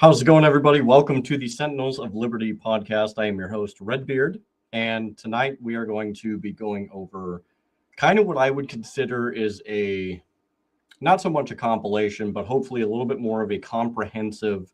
How's it going, everybody? Welcome to the Sentinels of Liberty podcast. I am your host, Redbeard, and tonight we are going to be going over kind of what I would consider is not so much a compilation, but hopefully a little bit more of a comprehensive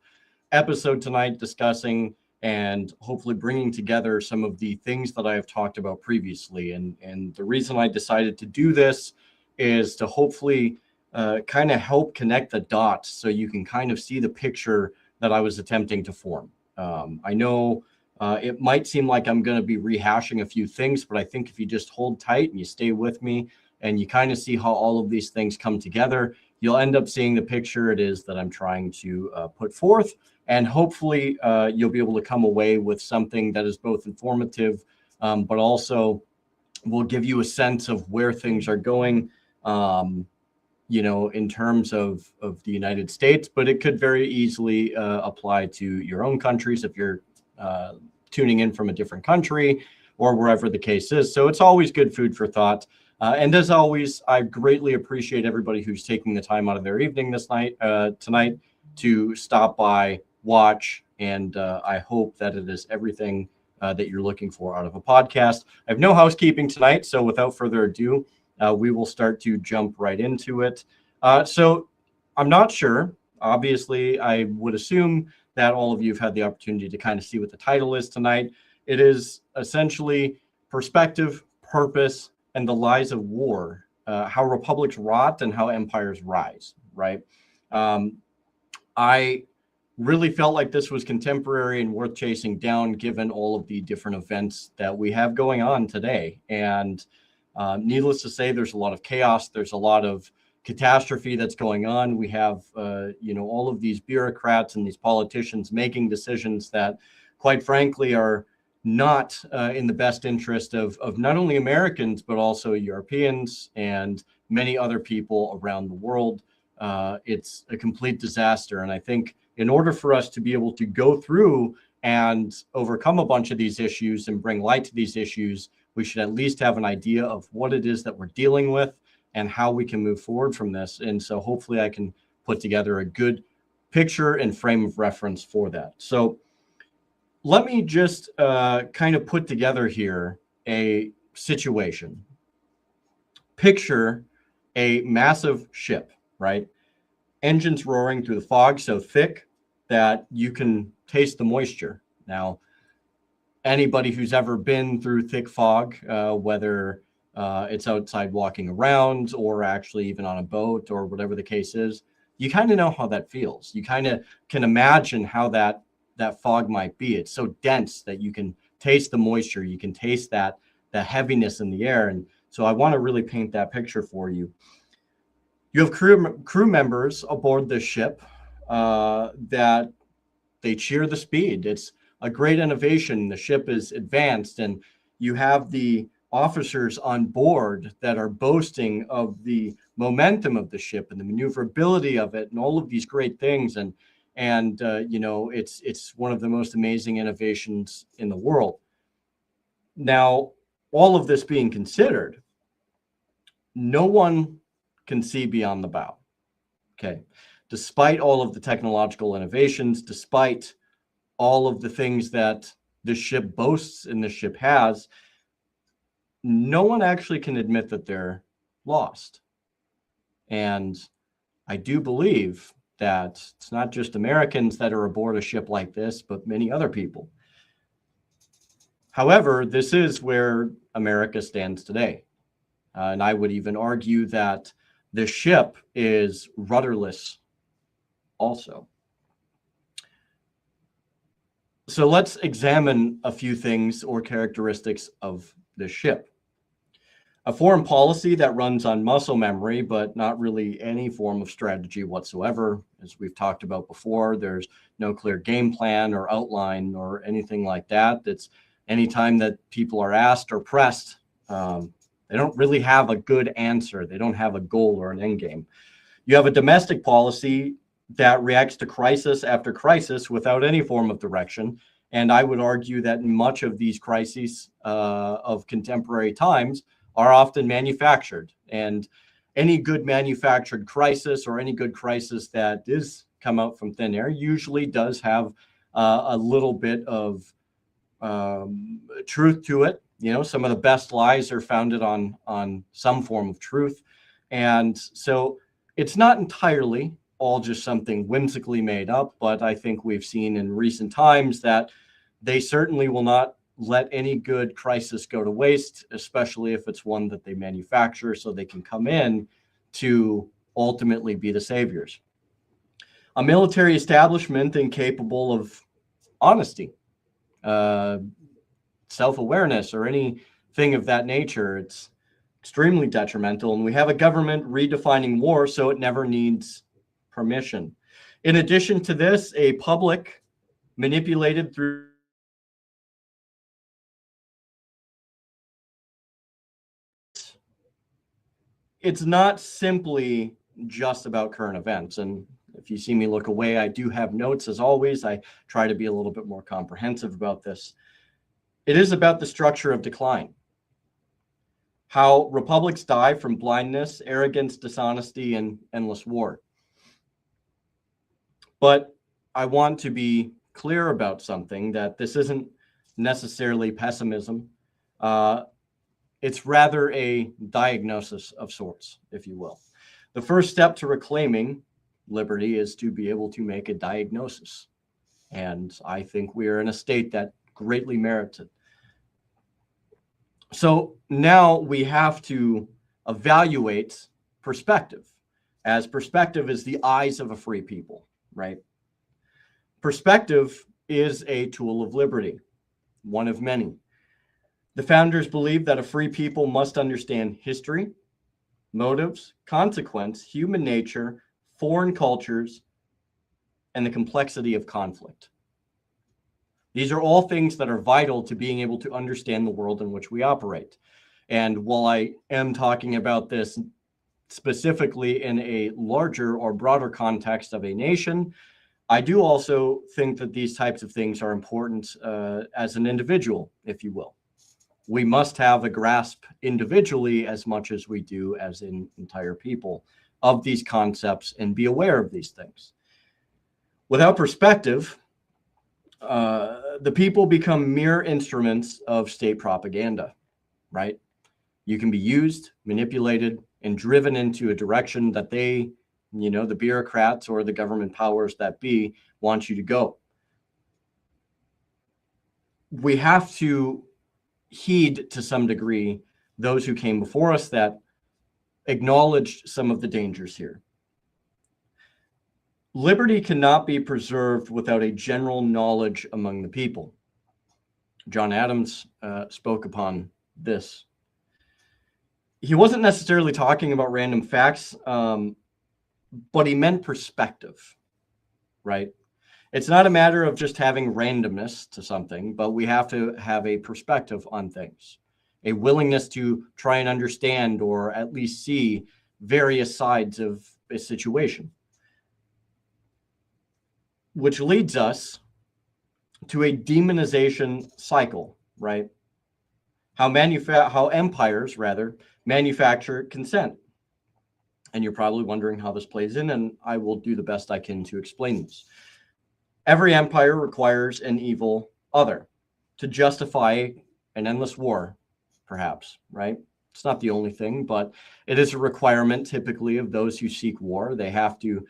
episode tonight, discussing and hopefully bringing together some of the things that I have talked about previously. And the reason I decided to do this is to hopefully kind of help connect the dots so you can kind of see the picture that I was attempting to form. I know it might seem like I'm going to be rehashing a few things, but I think if you just hold tight and you stay with me and you kind of see how all of these things come together, you'll end up seeing the picture it is that I'm trying to put forth. And hopefully you'll be able to come away with something that is both informative, but also will give you a sense of where things are going. In terms of the United States, but it could very easily apply to your own countries if you're tuning in from a different country or wherever the case is. So it's always good food for thought. And as always, I greatly appreciate everybody who's taking the time out of their evening tonight to stop by, watch, and I hope that it is everything that you're looking for out of a podcast. I have no housekeeping tonight, so without further ado, we will start to jump right into it. So I'm not sure. Obviously, I would assume that all of you have had the opportunity to kind of see what the title is tonight. It is essentially Perspective, Purpose, and the Lies of War, how republics rot and how empires rise, right? I really felt like this was contemporary and worth chasing down given all of the different events that we have going on today. And needless to say, there's a lot of chaos. There's a lot of catastrophe that's going on. We have, all of these bureaucrats and these politicians making decisions that, quite frankly, are not in the best interest of not only Americans, but also Europeans and many other people around the world. It's a complete disaster. And I think in order for us to be able to go through and overcome a bunch of these issues and bring light to these issues, we should at least have an idea of what it is that we're dealing with and how we can move forward from this. And so hopefully I can put together a good picture and frame of reference for that. So let me just kind of put together here a situation. Picture a massive ship, right? Engines roaring through the fog so thick that you can taste the moisture. Now, anybody who's ever been through thick fog, whether it's outside walking around or actually even on a boat or whatever the case is, you kind of know how that feels. You kind of can imagine how that fog might be. It's so dense that you can taste the moisture. You can taste the heaviness in the air. And so I want to really paint that picture for you. You have crew members aboard this ship that they cheer the speed. It's a great innovation. The ship is advanced, and you have the officers on board that are boasting of the momentum of the ship and the maneuverability of it and all of these great things. And it's one of the most amazing innovations in the world. Now, all of this being considered, no one can see beyond the bow. Okay. Despite all of the technological innovations, despite all of the things that the ship boasts and the ship has, no one actually can admit that they're lost. And I do believe that it's not just Americans that are aboard a ship like this, but many other people. However, this is where America stands today. And I would even argue that the ship is rudderless also. So let's examine a few things or characteristics of the ship. A foreign policy that runs on muscle memory, but not really any form of strategy whatsoever. As we've talked about before, there's no clear game plan or outline or anything like that. It's anytime that people are asked or pressed, they don't really have a good answer. They don't have a goal or an end game. You have a domestic policy that reacts to crisis after crisis without any form of direction. And I would argue that much of these crises of contemporary times are often manufactured. And any good manufactured crisis or any good crisis that is come out from thin air usually does have a little bit of truth to it. You know, some of the best lies are founded on some form of truth. And so it's not entirely all just something whimsically made up, but I think we've seen in recent times that they certainly will not let any good crisis go to waste, especially if it's one that they manufacture so they can come in to ultimately be the saviors. A military establishment incapable of honesty, self-awareness, or anything of that nature, it's extremely detrimental. And we have a government redefining war so it never needs permission. In addition to this, a public manipulated through it's not simply just about current events. And if you see me look away, I do have notes as always. I try to be a little bit more comprehensive about this. It is about the structure of decline. How republics die from blindness, arrogance, dishonesty, and endless war. But I want to be clear about something, that this isn't necessarily pessimism. It's rather a diagnosis of sorts, if you will. The first step to reclaiming liberty is to be able to make a diagnosis. And I think we are in a state that greatly merits it. So now we have to evaluate perspective, as perspective is the eyes of a free people, right? Perspective is a tool of liberty, one of many. The founders believed that a free people must understand history, motives, consequence, human nature, foreign cultures, and the complexity of conflict. These are all things that are vital to being able to understand the world in which we operate. And while I am talking about this specifically in a larger or broader context of a nation, I do also think that these types of things are important as an individual, if you will. We must have a grasp individually as much as we do as an entire people of these concepts and be aware of these things. Without perspective, the people become mere instruments of state propaganda, right? You can be used, manipulated, and driven into a direction that they, you know, the bureaucrats or the government powers that be want you to go. We have to heed to some degree those who came before us that acknowledged some of the dangers here. Liberty cannot be preserved without a general knowledge among the people. John Adams spoke upon this. He wasn't necessarily talking about random facts, but he meant perspective, right? It's not a matter of just having randomness to something, but we have to have a perspective on things, a willingness to try and understand or at least see various sides of a situation. Which leads us to a demonization cycle, right? How empires manufacture consent. And you're probably wondering how this plays in, and I will do the best I can to explain this. Every empire requires an evil other to justify an endless war, perhaps, right? It's not the only thing, but it is a requirement typically of those who seek war. They have to,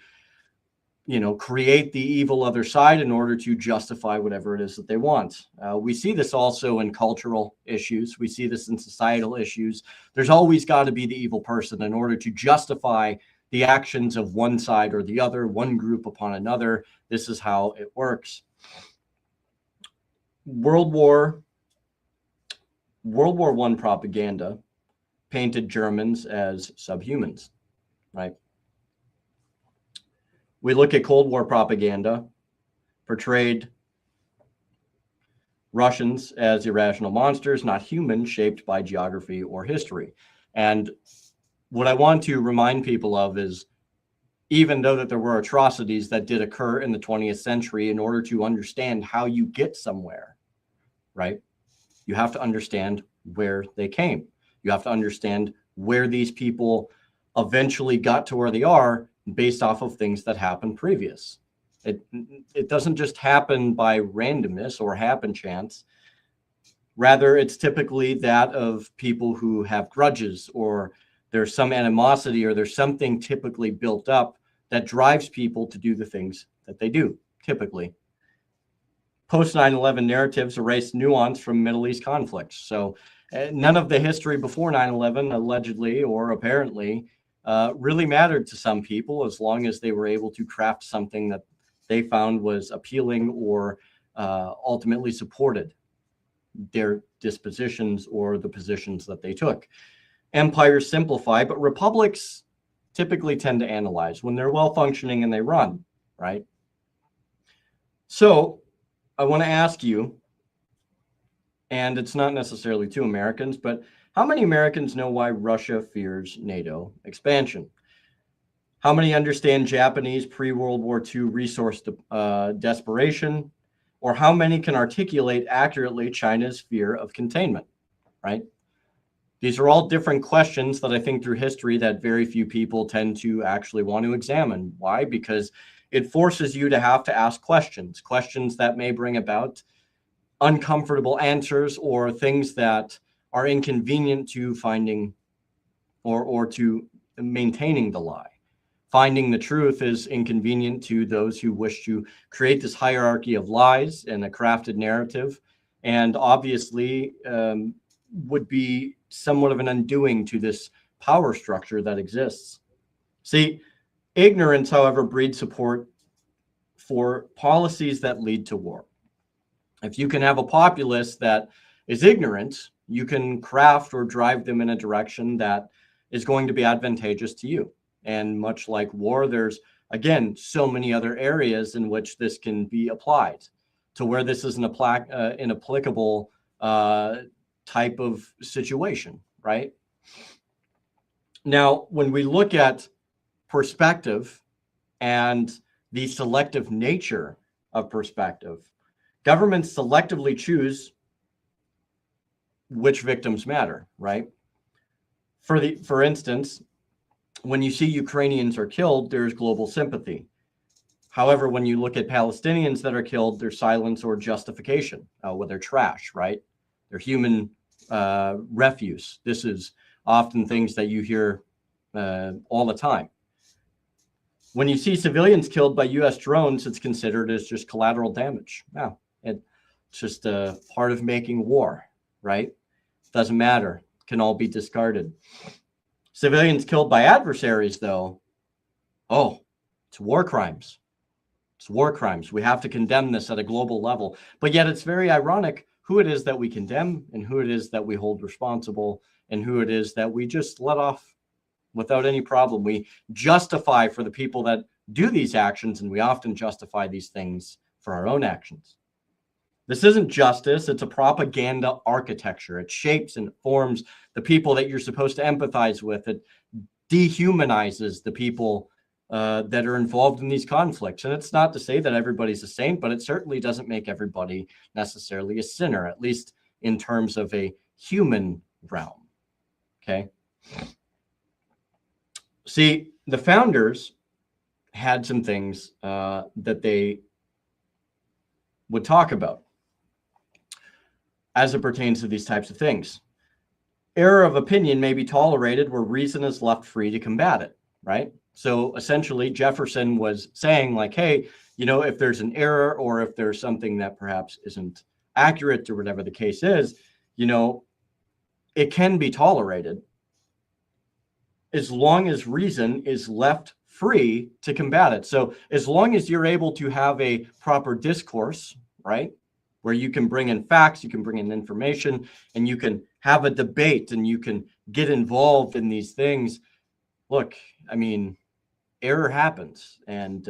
you know, create the evil other side in order to justify whatever it is that they want. We see this also in cultural issues. We see this in societal issues. There's always got to be the evil person in order to justify the actions of one side or the other, one group upon another. This is how it works. World War I propaganda painted Germans as subhumans, right? We look at Cold War propaganda, portrayed Russians as irrational monsters, not humans, shaped by geography or history. And what I want to remind people of is, even though that there were atrocities that did occur in the 20th century, in order to understand how you get somewhere, right? You have to understand where they came. You have to understand where these people eventually got to where they are, based off of things that happened previous. It doesn't just happen by randomness or happen chance. Rather, it's typically that of people who have grudges, or there's some animosity, or there's something typically built up that drives people to do the things that they do, typically. Post 9/11 narratives erase nuance from Middle East conflicts. So none of the history before 9/11, allegedly or apparently, really mattered to some people, as long as they were able to craft something that they found was appealing or ultimately supported their dispositions or the positions that they took. Empires simplify, but republics typically tend to analyze when they're well functioning and they run, right? So I want to ask you, and it's not necessarily to Americans, but how many Americans know why Russia fears NATO expansion? How many understand Japanese pre-World War II resource desperation? Or how many can articulate accurately China's fear of containment, right? These are all different questions that I think through history that very few people tend to actually want to examine. Why? Because it forces you to have to ask questions that may bring about uncomfortable answers or things that are inconvenient to finding or to maintaining the lie. Finding the truth is inconvenient to those who wish to create this hierarchy of lies and a crafted narrative, and obviously would be somewhat of an undoing to this power structure that exists. See, ignorance, however, breeds support for policies that lead to war. If you can have a populace that is ignorant, you can craft or drive them in a direction that is going to be advantageous to you. And much like war, there's, again, so many other areas in which this can be applied, to where this is an inapplicable type of situation, right? Now, when we look at perspective and the selective nature of perspective, governments selectively choose which victims matter, right? For instance, when you see Ukrainians are killed, there's global sympathy. However, when you look at Palestinians that are killed, there's silence or justification. Well, they're trash, right? They're human refuse. This is often things that you hear all the time. When you see civilians killed by U.S. drones, it's considered as just collateral damage. No, it's just a part of making war, right? Doesn't matter. Can all be discarded. Civilians killed by adversaries, though, oh, it's war crimes. It's war crimes. We have to condemn this at a global level. But yet it's very ironic who it is that we condemn and who it is that we hold responsible and who it is that we just let off without any problem. We justify for the people that do these actions, and we often justify these things for our own actions. This isn't justice. It's a propaganda architecture. It shapes and forms the people that you're supposed to empathize with. It dehumanizes the people that are involved in these conflicts. And it's not to say that everybody's a saint, but it certainly doesn't make everybody necessarily a sinner, at least in terms of a human realm. Okay. See, the founders had some things that they would talk about as it pertains to these types of things. Error of opinion may be tolerated where reason is left free to combat it, right? So essentially, Jefferson was saying like, hey, you know, if there's an error or if there's something that perhaps isn't accurate or whatever the case is, you know, it can be tolerated as long as reason is left free to combat it. So as long as you're able to have a proper discourse, right, where you can bring in facts, you can bring in information, and you can have a debate and you can get involved in these things. Look, I mean, error happens, and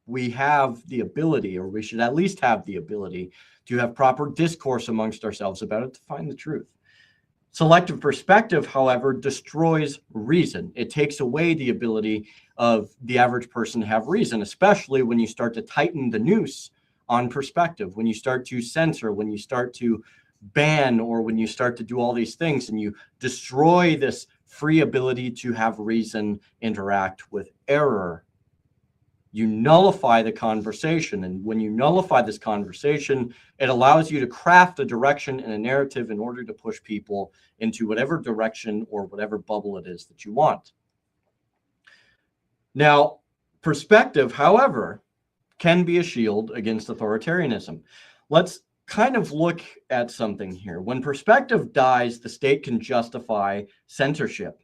we have the ability, or we should at least have the ability, to have proper discourse amongst ourselves about it to find the truth. Selective perspective, however, destroys reason. It takes away the ability of the average person to have reason, especially when you start to tighten the noose on perspective, when you start to censor, when you start to ban, or when you start to do all these things and you destroy this free ability to have reason interact with error you nullify the conversation. And when you nullify this conversation, it allows you to craft a direction and a narrative in order to push people into whatever direction or whatever bubble it is that you want. Now, perspective, however, can be a shield against authoritarianism. Let's kind of look at something here. When perspective dies, the state can justify censorship,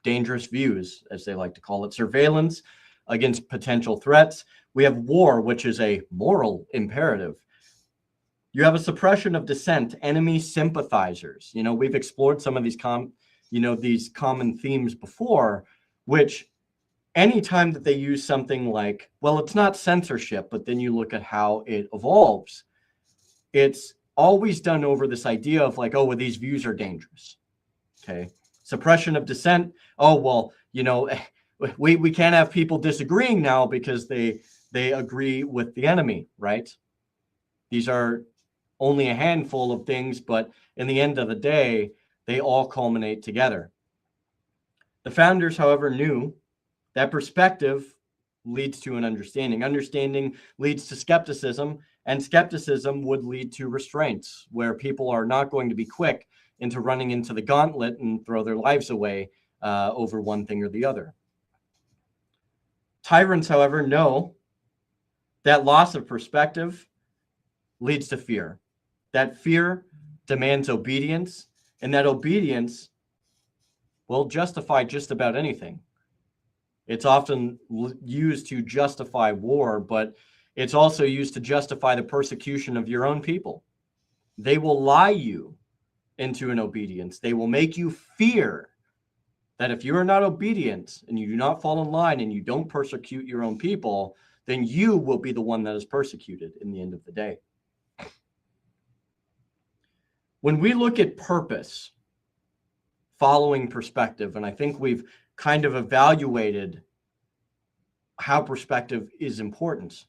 dangerous views, as they like to call it, surveillance against potential threats. We have war, which is a moral imperative. You have a suppression of dissent, enemy sympathizers. We've explored some of these common themes before, which anytime that they use something like, well, it's not censorship, but then you look at how it evolves, it's always done over this idea of like, oh, well, these views are dangerous. Okay. Suppression of dissent. Oh, well, we can't have people disagreeing now because they agree with the enemy, right? These are only a handful of things, but in the end of the day, they all culminate together. The founders, however, knew that perspective leads to an understanding. Understanding leads to skepticism, and skepticism would lead to restraints, where people are not going to be quick into running into the gauntlet and throw their lives away over one thing or the other. Tyrants, however, know that loss of perspective leads to fear. That fear demands obedience, and that obedience will justify just about anything. It's often used to justify war, but it's also used to justify the persecution of your own people. They will lie you into an obedience. They will make you fear that if you are not obedient and you do not fall in line and you don't persecute your own people, then you will be the one that is persecuted in the end of the day. When we look at purpose, following perspective, and I think we've kind of evaluated how perspective is important.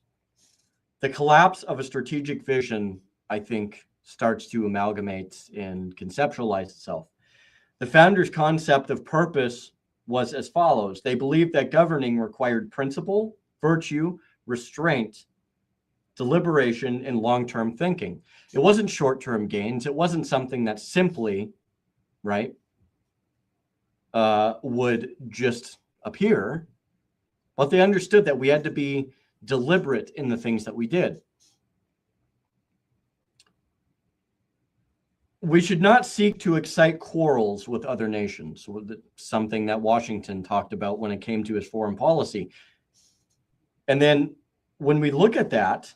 The collapse of a strategic vision, I think, starts to amalgamate and conceptualize itself. The founders' concept of purpose was as follows. They believed that governing required principle, virtue, restraint, deliberation, and long-term thinking. It wasn't short-term gains. It wasn't something that simply, would just appear, but they understood that we had to be deliberate in the things that we did. We should not seek to excite quarrels with other nations, something that Washington talked about when it came to his foreign policy. And then when we look at that,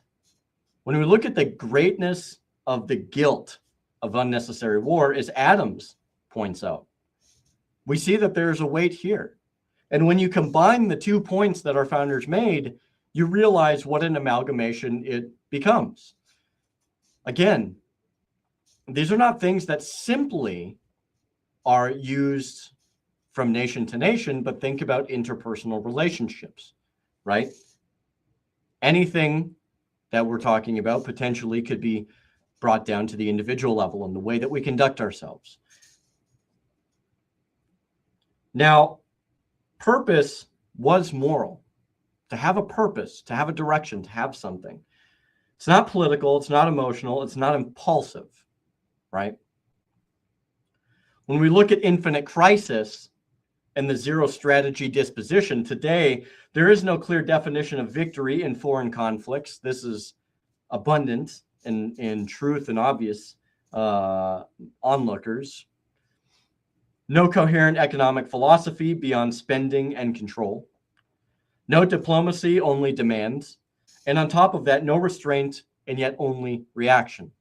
when we look at the greatness of the guilt of unnecessary war, as Adams points out, we see that there's a weight here. And when you combine the 2 points that our founders made, you realize what an amalgamation it becomes. Again, these are not things that simply are used from nation to nation, but think about interpersonal relationships, right? Anything that we're talking about potentially could be brought down to the individual level in the way that we conduct ourselves. Now, purpose was moral. To have a purpose, to have a direction, to have something. It's not political, it's not emotional, it's not impulsive, right? When we look at infinite crisis and the zero strategy disposition, today, there is no clear definition of victory in foreign conflicts. This is abundant in truth and obvious onlookers. No coherent economic philosophy beyond spending and control. No diplomacy, only demands. And on top of that, no restraint and yet only reaction.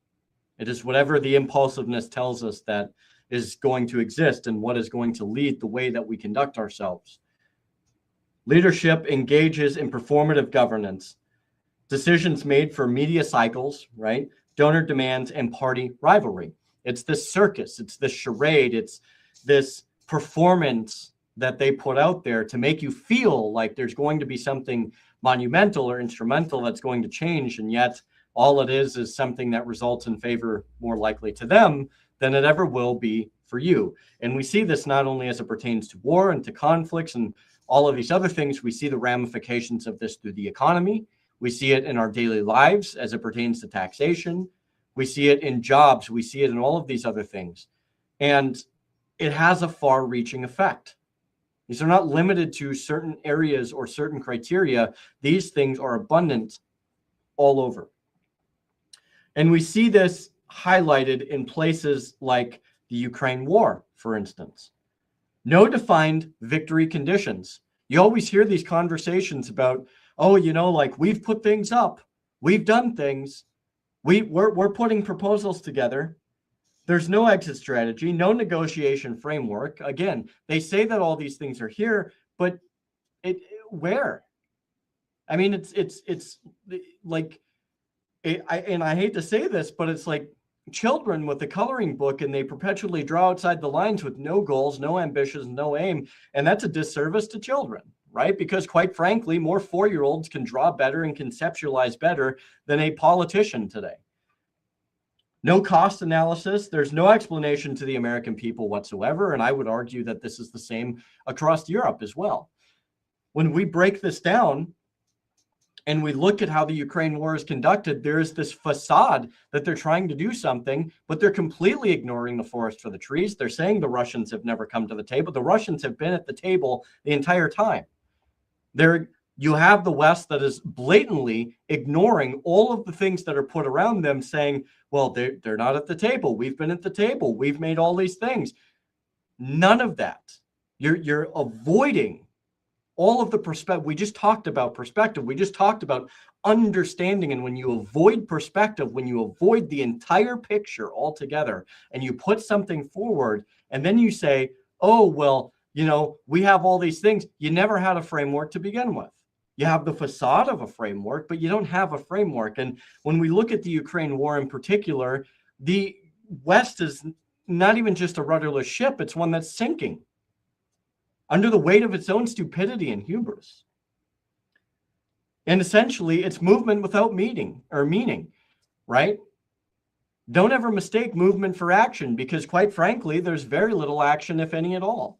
It is whatever the impulsiveness tells us that is going to exist and what is going to lead the way that we conduct ourselves. Leadership engages in performative governance. Decisions made for media cycles, right? Donor demands and party rivalry. It's this circus, it's this charade, it's this performance that they put out there to make you feel like there's going to be something monumental or instrumental that's going to change, and yet all it is something that results in favor more likely to them than it ever will be for you. And we see this not only as it pertains to war and to conflicts and all of these other things. We see the ramifications of this through the economy. We see it in our daily lives as it pertains to taxation. We see it in jobs. We see it in all of these other things. And it has a far-reaching effect. These are not limited to certain areas or certain criteria. These things are abundant all over. And we see this highlighted in places like the Ukraine war, for instance. No defined victory conditions. You always hear these conversations about, oh, you know, like we've put things up, we've done things, we're putting proposals together. There's no exit strategy, no negotiation framework. Again, they say that all these things are here, but where? I mean, it's like, and I hate to say this, but it's like children with a coloring book, and they perpetually draw outside the lines with no goals, no ambitions, no aim. And that's a disservice to children, right? Because quite frankly, more 4-year-olds can draw better and conceptualize better than a politician today. No cost analysis. There's no explanation to the American people whatsoever. And I would argue that this is the same across Europe as well. When we break this down and we look at how the Ukraine war is conducted, there is this facade that they're trying to do something, but they're completely ignoring the forest for the trees. They're saying the Russians have never come to the table. The Russians have been at the table the entire time. You have the West that is blatantly ignoring all of the things that are put around them, saying, well, they're not at the table. We've been at the table. We've made all these things. None of that. You're avoiding all of the perspective. We just talked about perspective. We just talked about understanding. And when you avoid perspective, when you avoid the entire picture altogether, and you put something forward, and then you say, oh, well, you know, we have all these things. You never had a framework to begin with. You have the facade of a framework, but you don't have a framework. And when we look at the Ukraine war in particular, the West is not even just a rudderless ship. It's one that's sinking under the weight of its own stupidity and hubris. And essentially, it's movement without meaning, right? Don't ever mistake movement for action, because quite frankly, there's very little action, if any at all.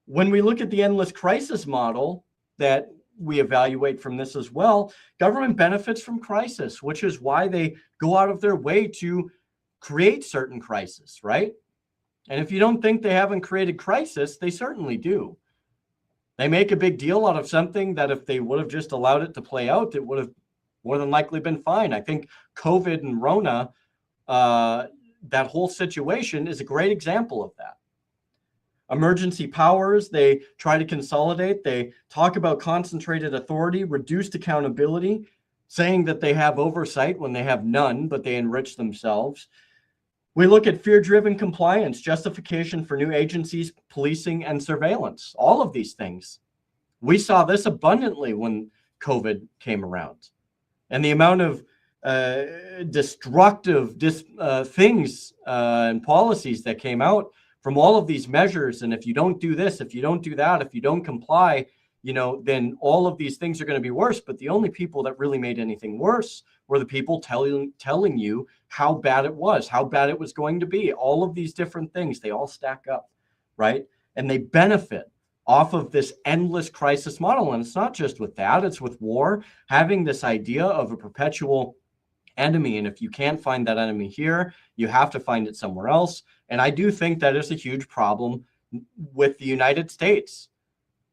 When we look at the endless crisis model that we evaluate from this as well, government benefits from crisis, which is why they go out of their way to create certain crises, right? And if you don't think they haven't created crisis, they certainly do. They make a big deal out of something that if they would have just allowed it to play out, it would have more than likely been fine. I think COVID and Rona, that whole situation is a great example of that. Emergency powers, they try to consolidate. They talk about concentrated authority, reduced accountability, saying that they have oversight when they have none, but they enrich themselves. We look at fear-driven compliance, justification for new agencies, policing, and surveillance. All of these things. We saw this abundantly when COVID came around. And the amount of destructive things and policies that came out from all of these measures. And if you don't do this, if you don't do that, if you don't comply, you know, then all of these things are going to be worse. But the only people that really made anything worse were the people telling you how bad it was going to be. All of these different things, they all stack up, right? And they benefit off of this endless crisis model. And it's not just with that, it's with war, having this idea of a perpetual enemy. And if you can't find that enemy here, you have to find it somewhere else. And I do think that is a huge problem with the United States.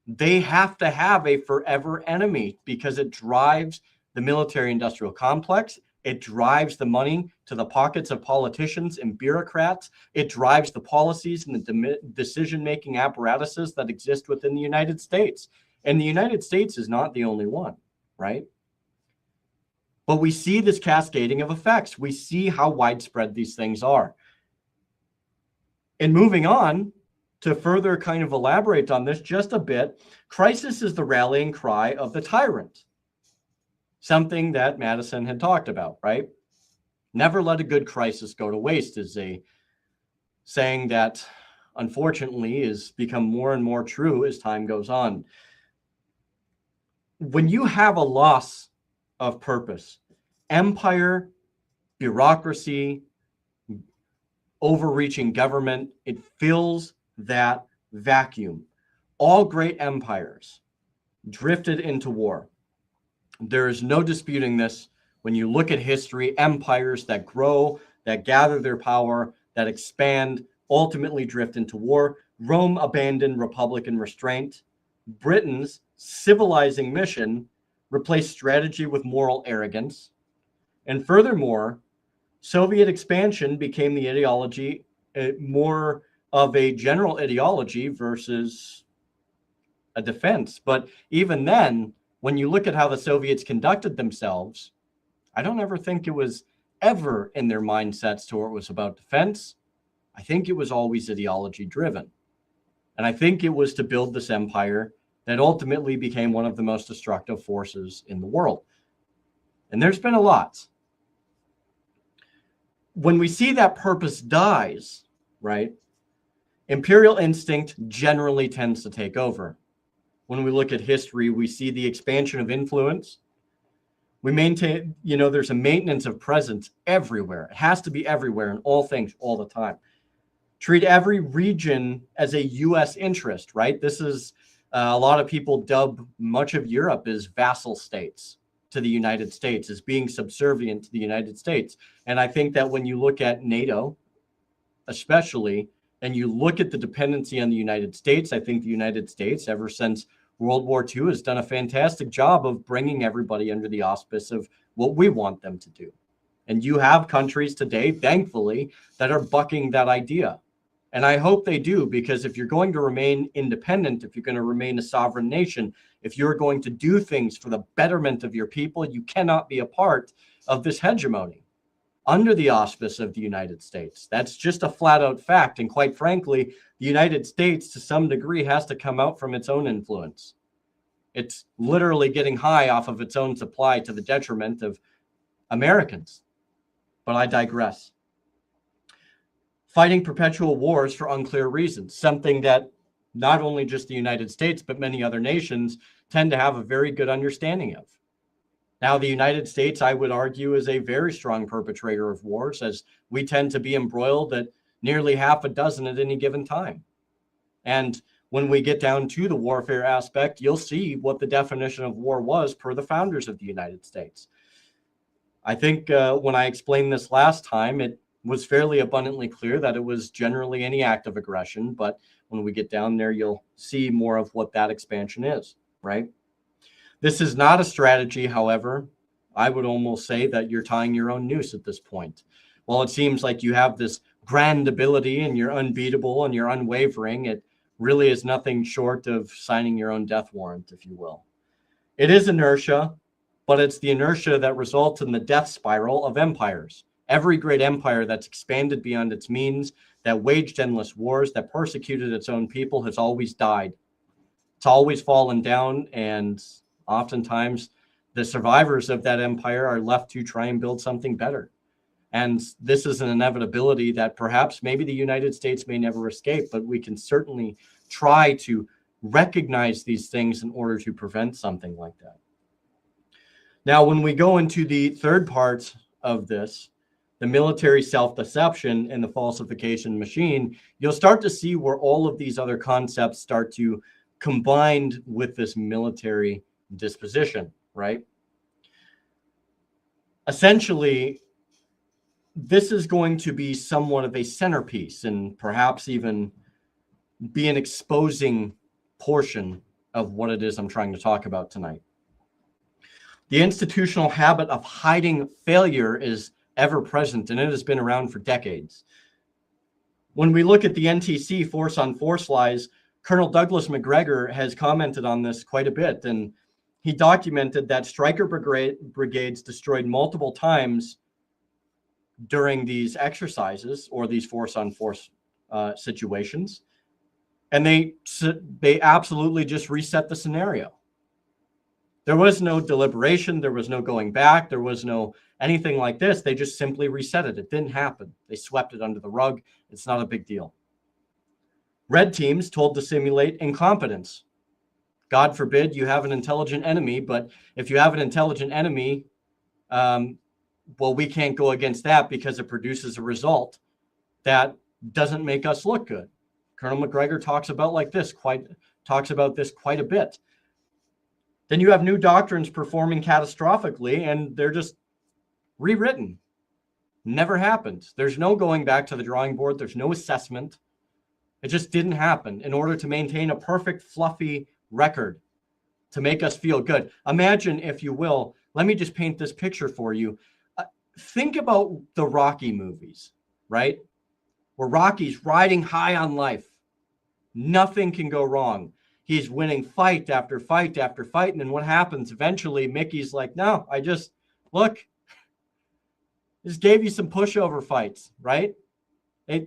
They have to have a forever enemy because it drives the military-industrial complex. It drives the money to the pockets of politicians and bureaucrats. It drives the policies and the decision-making apparatuses that exist within the United States. And the United States is not the only one, right? But we see this cascading of effects. We see how widespread these things are. And moving on to further kind of elaborate on this just a bit, crisis is the rallying cry of the tyrant. Something that Madison had talked about, right? Never let a good crisis go to waste is a saying that unfortunately has become more and more true as time goes on. When you have a loss of purpose, empire, bureaucracy, overreaching government, it fills that vacuum. all great empires drifted into war. There is no disputing this. When you look at history, empires that grow, that gather their power, that expand, ultimately drift into war. Rome abandoned republican restraint. Britain's civilizing mission replaced strategy with moral arrogance. And furthermore, Soviet expansion became the ideology, more of a general ideology versus a defense. But even then, when you look at how the Soviets conducted themselves, I don't ever think it was ever in their mindsets to where it was about defense. I think it was always ideology driven. And I think it was to build this empire that ultimately became one of the most destructive forces in the world. And there's been a lot. When we see that purpose dies, right, imperial instinct generally tends to take over. When we look at history, we see the expansion of influence. We maintain, there's a maintenance of presence everywhere. It has to be everywhere in all things all the time. Treat every region as a U.S. interest, right? This is a lot of people dub much of Europe as vassal states to the United States, as being subservient to the United States. And I think that when you look at NATO, especially, and you look at the dependency on the United States, I think the United States, ever since World War II, has done a fantastic job of bringing everybody under the auspice of what we want them to do. And you have countries today, thankfully, that are bucking that idea. And I hope they do, because if you're going to remain independent, if you're going to remain a sovereign nation, if you're going to do things for the betterment of your people, you cannot be a part of this hegemony under the auspice of the United States. That's just a flat out fact. And quite frankly, the United States, to some degree, has to come out from its own influence. It's literally getting high off of its own supply to the detriment of Americans. But I digress. Fighting perpetual wars for unclear reasons, something that not only just the United States, but many other nations tend to have a very good understanding of. Now, the United States, I would argue, is a very strong perpetrator of wars, as we tend to be embroiled at nearly half a dozen at any given time. And when we get down to the warfare aspect, you'll see what the definition of war was per the founders of the United States. I think when I explained this last time, it was fairly abundantly clear that it was generally any act of aggression. But when we get down there, you'll see more of what that expansion is, right? This is not a strategy, however. I would almost say that you're tying your own noose at this point. While it seems like you have this grand ability and you're unbeatable and you're unwavering, it really is nothing short of signing your own death warrant, if you will. It is inertia, but it's the inertia that results in the death spiral of empires. Every great empire that's expanded beyond its means, that waged endless wars, that persecuted its own people, has always died. It's always fallen down, and oftentimes the survivors of that empire are left to try and build something better. And this is an inevitability that perhaps maybe the United States may never escape, but we can certainly try to recognize these things in order to prevent something like that. Now, when we go into the third part of this, the military self-deception and the falsification machine, you'll start to see where all of these other concepts start to combine with this military disposition, right? Essentially, this is going to be somewhat of a centerpiece and perhaps even be an exposing portion of what it is I'm trying to talk about tonight. The institutional habit of hiding failure is ever present, and it has been around for decades. When we look at the NTC force on force lies, Colonel Douglas Macgregor has commented on this quite a bit, and he documented that Stryker brigades destroyed multiple times during these exercises or these force on force situations, and they absolutely just reset the scenario. There was no deliberation. There was no going back. There was no anything like this. They just simply reset it. It didn't happen. They swept it under the rug. It's not a big deal. Red teams told to simulate incompetence. God forbid you have an intelligent enemy, but if you have an intelligent enemy, well, we can't go against that because it produces a result that doesn't make us look good. Colonel Macgregor talks about like this quite talks about this quite a bit. Then you have new doctrines performing catastrophically, and they're just rewritten. Never happened. There's no going back to the drawing board. There's no assessment. It just didn't happen in order to maintain a perfect, fluffy record to make us feel good. Imagine, if you will, let me just paint this picture for you. Think about the Rocky movies, right? Where Rocky's riding high on life. Nothing can go wrong. He's winning fight after fight after fight. And then what happens? Eventually, Mickey's like, no, just gave you some pushover fights, right? You're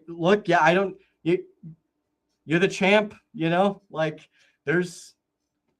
the champ, like there's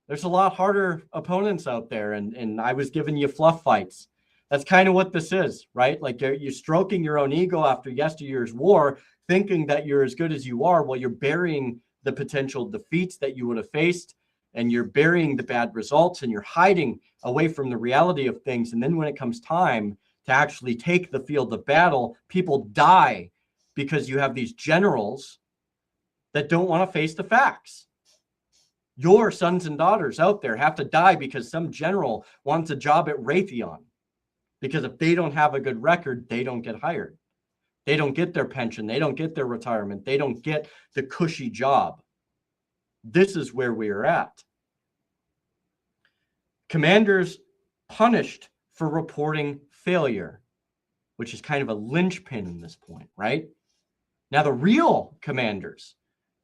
a lot harder opponents out there. And I was giving you fluff fights. That's kind of what this is, right? Like you're stroking your own ego after yesteryear's war, thinking that you're as good as you are while you're burying the potential defeats that you would have faced, and you're burying the bad results, and you're hiding away from the reality of things. And then when it comes time to actually take the field of battle, people die because you have these generals that don't want to face the facts. Your sons and daughters out there have to die because some general wants a job at Raytheon. Because if they don't have a good record, they don't get hired. They don't get their pension. They don't get their retirement. They don't get the cushy job. This is where we are at. Commanders punished for reporting failure, which is kind of a linchpin in this point, right? Now, the real commanders,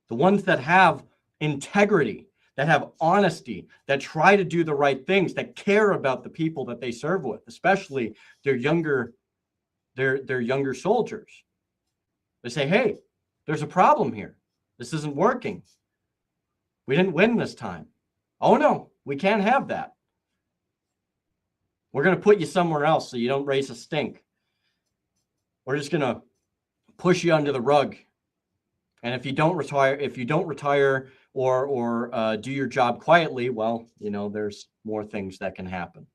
the ones that have integrity, that have honesty, that try to do the right things, that care about the people that they serve with, especially their younger soldiers. They say, hey, there's a problem here. This isn't working. We didn't win this time. Oh no, we can't have that. We're going to put you somewhere else so you don't raise a stink. We're just going to push you under the rug. And if you don't retire or do your job quietly, well, there's more things that can happen.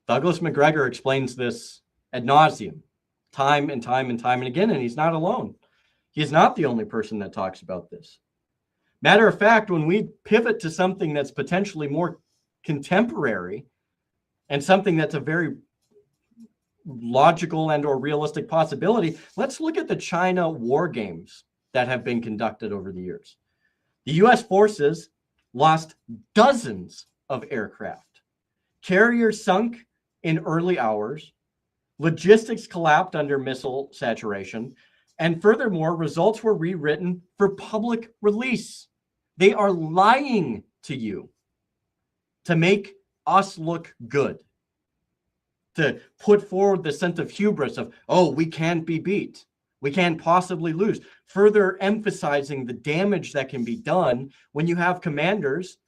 Douglas Macgregor explains this ad nauseum, time and time and time and again, and he's not alone. He's not the only person that talks about this. Matter of fact, when we pivot to something that's potentially more contemporary and something that's a very logical and or realistic possibility, let's look at the China war games that have been conducted over the years. The U.S. forces lost dozens of aircraft. Carriers sunk in early hours. Logistics collapsed under missile saturation. And furthermore, results were rewritten for public release. They are lying to you to make us look good, to put forward the sense of hubris of, oh, we can't be beat. We can't possibly lose. Further emphasizing the damage that can be done when you have commanders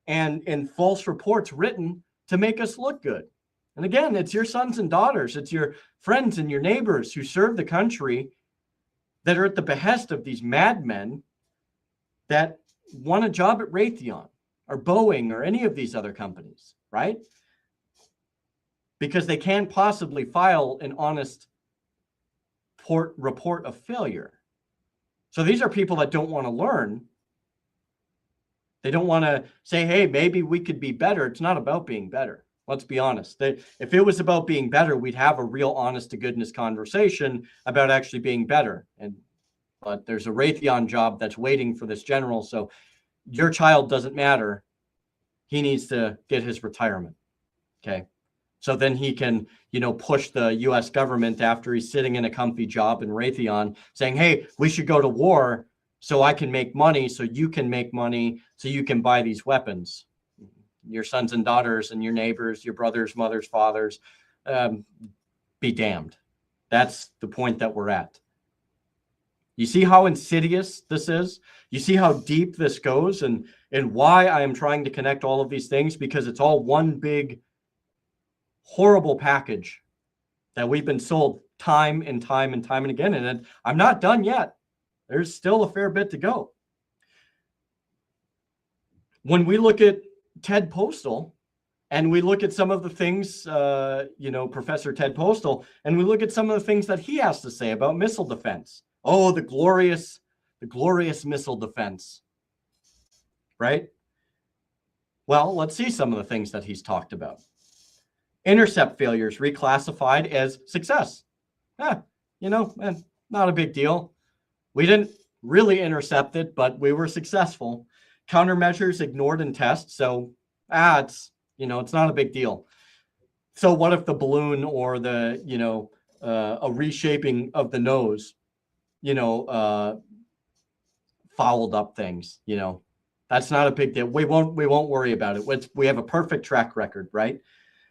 and false reports written to make us look good. And again, it's your sons and daughters, it's your friends and your neighbors who serve the country that are at the behest of these madmen that want a job at Raytheon or Boeing or any of these other companies, right? Because they can't possibly file an honest report of failure. So these are people that don't want to learn. They don't want to say, hey, maybe we could be better. It's not about being better. Let's be honest. If it was about being better, we'd have a real honest to goodness conversation about actually being better. But there's a Raytheon job that's waiting for this general. So your child doesn't matter. He needs to get his retirement. Okay. So then he can, push the U.S. government after he's sitting in a comfy job in Raytheon saying, hey, we should go to war so I can make money, so you can make money, so you can buy these weapons. Your sons and daughters and your neighbors, your brothers, mothers, fathers, be damned. That's the point that we're at. You see how insidious this is? You see how deep this goes and why I am trying to connect all of these things, because it's all one big horrible package that we've been sold time and time and time and again. And I'm not done yet. There's still a fair bit to go. When we look at Ted Postal and we look at some of the things, Professor Ted Postal, and we look at some of the things that he has to say about missile defense. Oh, the glorious missile defense. right? Well, let's see some of the things that he's talked about. Intercept failures reclassified as success. Not a big deal. We didn't really intercept it, but we were successful. Countermeasures ignored in tests, so it's not a big deal. So what if the balloon or the a reshaping of the nose, fouled up things? That's not a big deal. We won't worry about it. We have a perfect track record, right?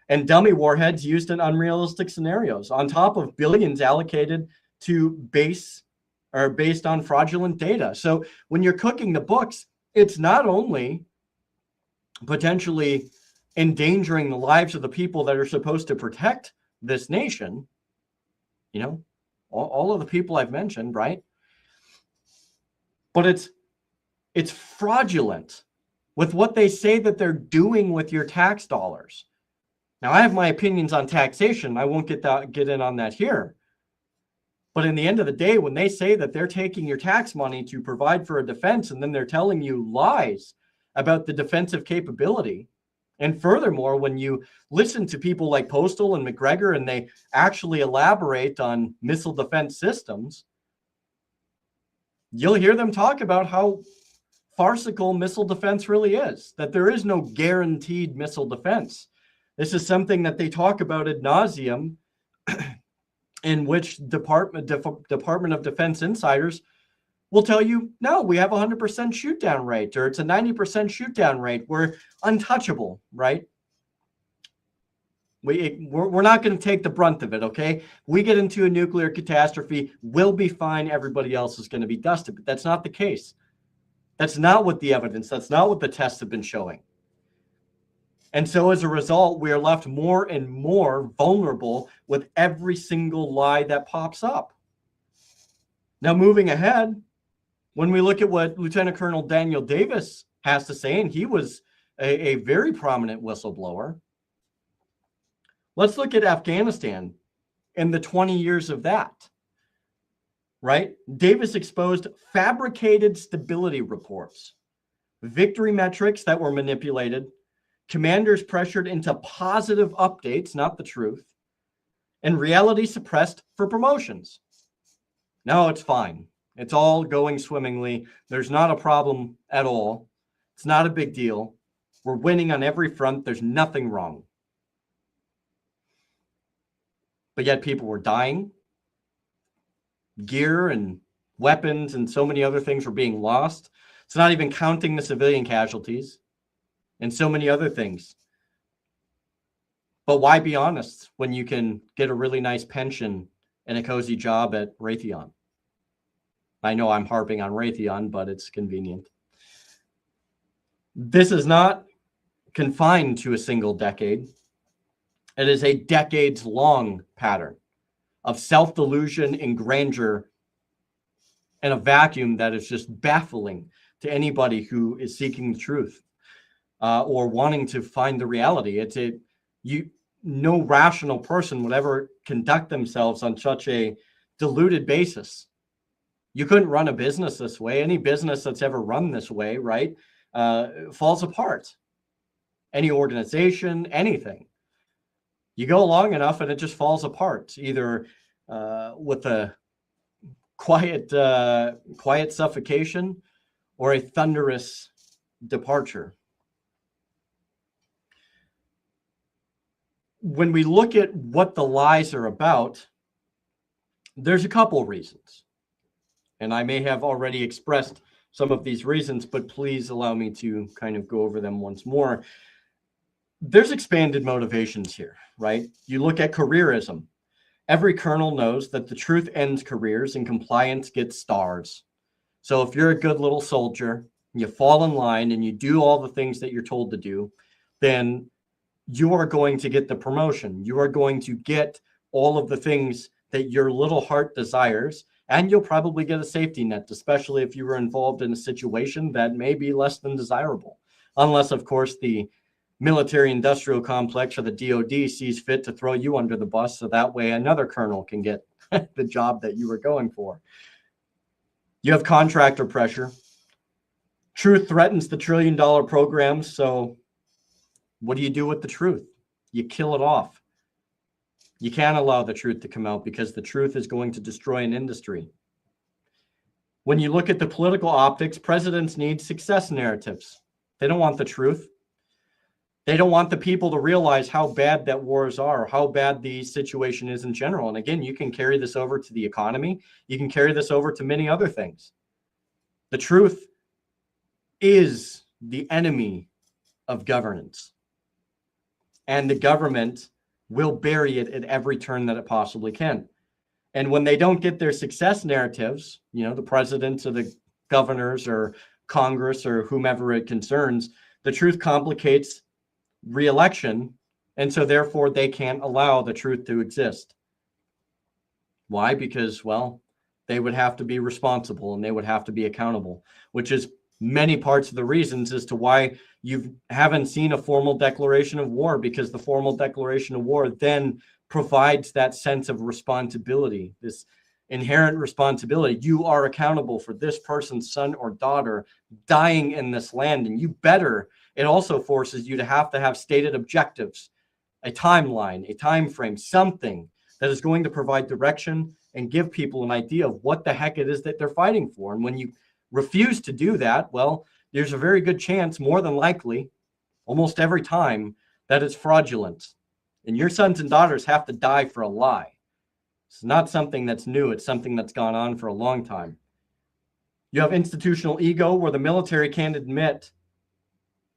And dummy warheads used in unrealistic scenarios on top of billions allocated to based on fraudulent data. So when you're cooking the books, it's not only potentially endangering the lives of the people that are supposed to protect this nation, all of the people I've mentioned, right? But it's fraudulent with what they say that they're doing with your tax dollars. Now, I have my opinions on taxation. I won't get in on that here. But in the end of the day, when they say that they're taking your tax money to provide for a defense, and then they're telling you lies about the defensive capability, and furthermore, when you listen to people like Postal and McGregor, and they actually elaborate on missile defense systems, you'll hear them talk about how farcical missile defense really is, that there is no guaranteed missile defense. This is something that they talk about ad nauseum, in which Department of Defense insiders will tell you, no, we have a 100% shoot down rate, or it's a 90% shoot down rate. We're untouchable, right? We're not going to take the brunt of it, okay? We get into a nuclear catastrophe, we'll be fine. Everybody else is going to be dusted. But that's not the case. That's not what the evidence, that's not what the tests have been showing. And so as a result, we are left more and more vulnerable with every single lie that pops up. Now, moving ahead, when we look at what Lieutenant Colonel Daniel Davis has to say, and he was a very prominent whistleblower, let's look at Afghanistan and the 20 years of that, right? Davis exposed fabricated stability reports, victory metrics that were manipulated, commanders pressured into positive updates, not the truth, and reality suppressed for promotions. No, it's fine. It's all going swimmingly. There's not a problem at all. It's not a big deal. We're winning on every front. There's nothing wrong. But yet people were dying. Gear and weapons and so many other things were being lost. It's not even counting the civilian casualties and so many other things. But why be honest when you can get a really nice pension and a cozy job at Raytheon? I know I'm harping on Raytheon, but it's convenient. This is not confined to a single decade. It is a decades-long pattern of self-delusion and grandeur in a vacuum that is just baffling to anybody who is seeking the truth or wanting to find the reality. No rational person would ever conduct themselves on such a diluted basis. You couldn't run a business this way. Any business that's ever run this way, right, falls apart. Any organization, anything. You go long enough and it just falls apart, either with a quiet suffocation or a thunderous departure. When we look at what the lies are about, there's a couple reasons. And I may have already expressed some of these reasons, but please allow me to kind of go over them once more. There's expanded motivations here, right? You look at careerism. Every colonel knows that the truth ends careers and compliance gets stars. So if you're a good little soldier, you fall in line and you do all the things that you're told to do, then you are going to get the promotion. You are going to get all of the things that your little heart desires, and you'll probably get a safety net, especially if you were involved in a situation that may be less than desirable. Unless, of course, the military industrial complex or the DOD sees fit to throw you under the bus so that way another colonel can get the job that you were going for. You have contractor pressure. Truth threatens the trillion-dollar programs. So what do you do with the truth? You kill it off. You can't allow the truth to come out because the truth is going to destroy an industry. When you look at the political optics, presidents need success narratives. They don't want the truth. They don't want the people to realize how bad that wars are, how bad the situation is in general. And again, you can carry this over to the economy. You can carry this over to many other things. The truth is the enemy of governance. And the government will bury it at every turn that it possibly can. And when they don't get their success narratives, the presidents or the governors or Congress or whomever it concerns, the truth complicates re-election. And so therefore they can't allow the truth to exist. Why? Because, they would have to be responsible and they would have to be accountable, which is many parts of the reasons as to why you haven't seen a formal declaration of war, because the formal declaration of war then provides that sense of responsibility, this inherent responsibility. You are accountable for this person's son or daughter dying in this land, and you better. It also forces you to have stated objectives, a timeline, a time frame, something that is going to provide direction and give people an idea of what the heck it is that they're fighting for. And when you refuse to do that, there's a very good chance, more than likely, almost every time, that it's fraudulent. And your sons and daughters have to die for a lie. It's not something that's new. It's something that's gone on for a long time. You have institutional ego, where the military can't admit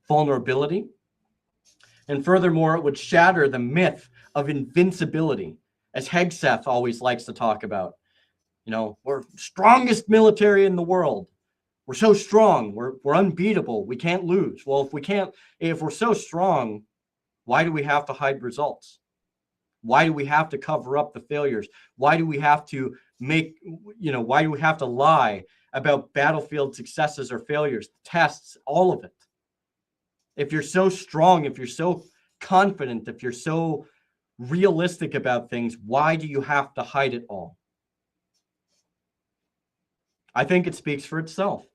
vulnerability. And furthermore, it would shatter the myth of invincibility, as Hegseth always likes to talk about. We're strongest military in the world. We're so strong. We're unbeatable. We can't lose. Well, if we're so strong, why do we have to hide results? Why do we have to cover up the failures? Why do we have to why do we have to lie about battlefield successes or failures, tests, all of it? If you're so strong, if you're so confident, if you're so realistic about things, why do you have to hide it all? I think it speaks for itself.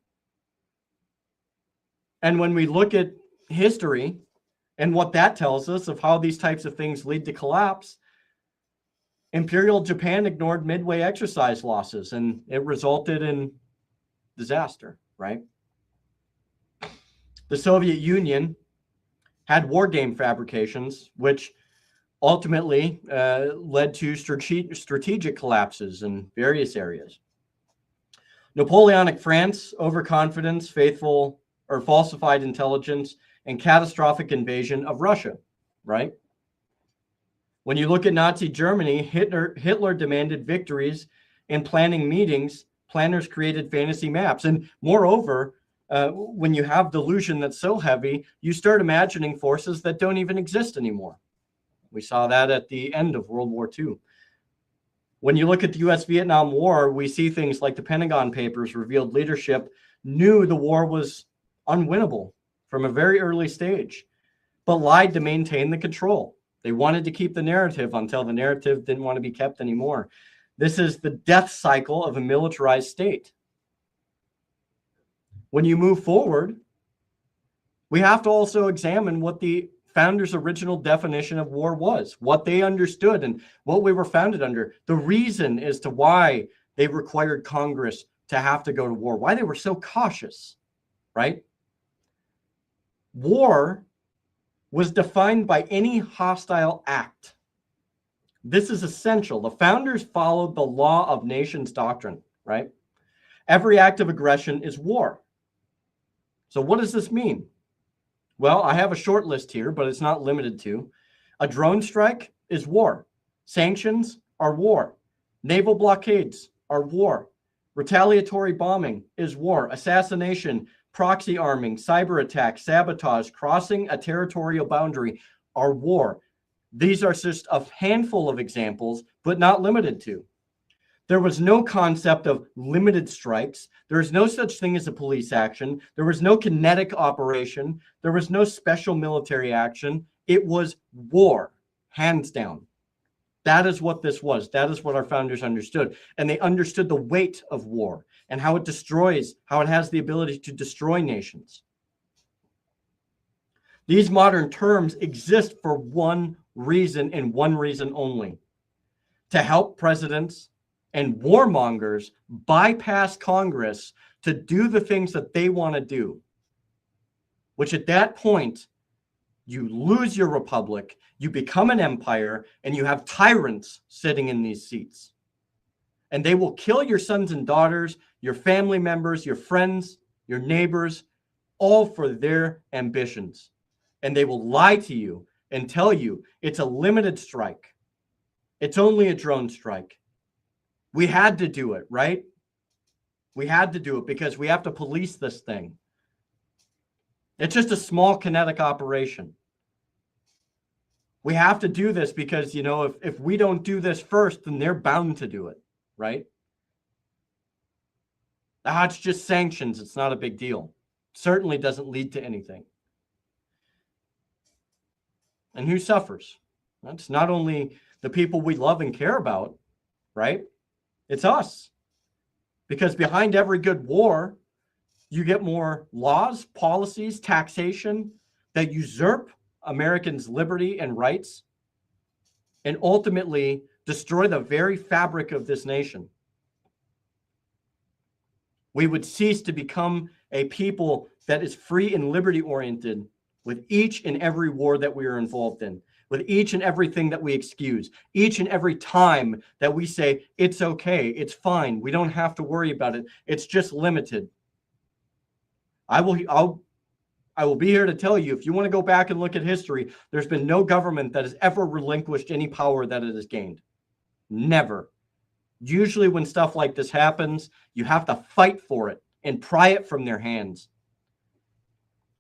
And when we look at history and what that tells us of how these types of things lead to collapse, Imperial Japan ignored Midway exercise losses, and it resulted in disaster, right? The Soviet Union had war game fabrications, which ultimately led to strategic collapses in various areas. Napoleonic France, overconfidence, falsified intelligence, and catastrophic invasion of Russia, right? When you look at Nazi Germany, Hitler demanded victories in planning meetings. Planners created fantasy maps. And moreover, when you have delusion that's so heavy, you start imagining forces that don't even exist anymore. We saw that at the end of World War II. When you look at the U.S.-Vietnam War, we see things like the Pentagon Papers revealed leadership knew the war was unwinnable from a very early stage, but lied to maintain the control. They wanted to keep the narrative until the narrative didn't want to be kept anymore. This is the death cycle of a militarized state. When you move forward, we have to also examine what the founders' original definition of war was, what they understood and what we were founded under, the reason as to why they required Congress to have to go to war, why they were so cautious, right? War was defined by any hostile act. This is essential. The founders followed the law of nations doctrine, right? Every act of aggression is war. So what does this mean? Well, I have a short list here, but it's not limited to. A drone strike is war. Sanctions are war. Naval blockades are war. Retaliatory bombing is war. Assassination, proxy arming, cyber attack, sabotage, crossing a territorial boundary are war. These are just a handful of examples, but not limited to. There was no concept of limited strikes. There is no such thing as a police action. There was no kinetic operation. There was no special military action. It was war, hands down. That is what this was. That is what our founders understood. And they understood the weight of war. and how it destroys, how it has the ability to destroy nations. These modern terms exist for one reason and one reason only: to help presidents and warmongers bypass Congress to do the things that they want to do, which at that point, you lose your republic, you become an empire, and you have tyrants sitting in these seats. And they will kill your sons and daughters, your family members, your friends, your neighbors, all for their ambitions. And they will lie to you and tell you it's a limited strike. It's only a drone strike. We had to do it, right? We had to do it because we have to police this thing. It's just a small kinetic operation. We have to do this because, if we don't do this first, then they're bound to do it, right? It's just sanctions. It's not a big deal. Certainly doesn't lead to anything. And who suffers? That's not only the people we love and care about, right? It's us. Because behind every good war, you get more laws, policies, taxation that usurp Americans' liberty and rights and ultimately destroy the very fabric of this nation. We would cease to become a people that is free and liberty oriented with each and every war that we are involved in, with each and everything that we excuse, each and every time that we say, it's okay, it's fine, we don't have to worry about it, it's just limited. I will be here to tell you, if you want to go back and look at history, there's been no government that has ever relinquished any power that it has gained. Never. Usually when stuff like this happens, you have to fight for it and pry it from their hands.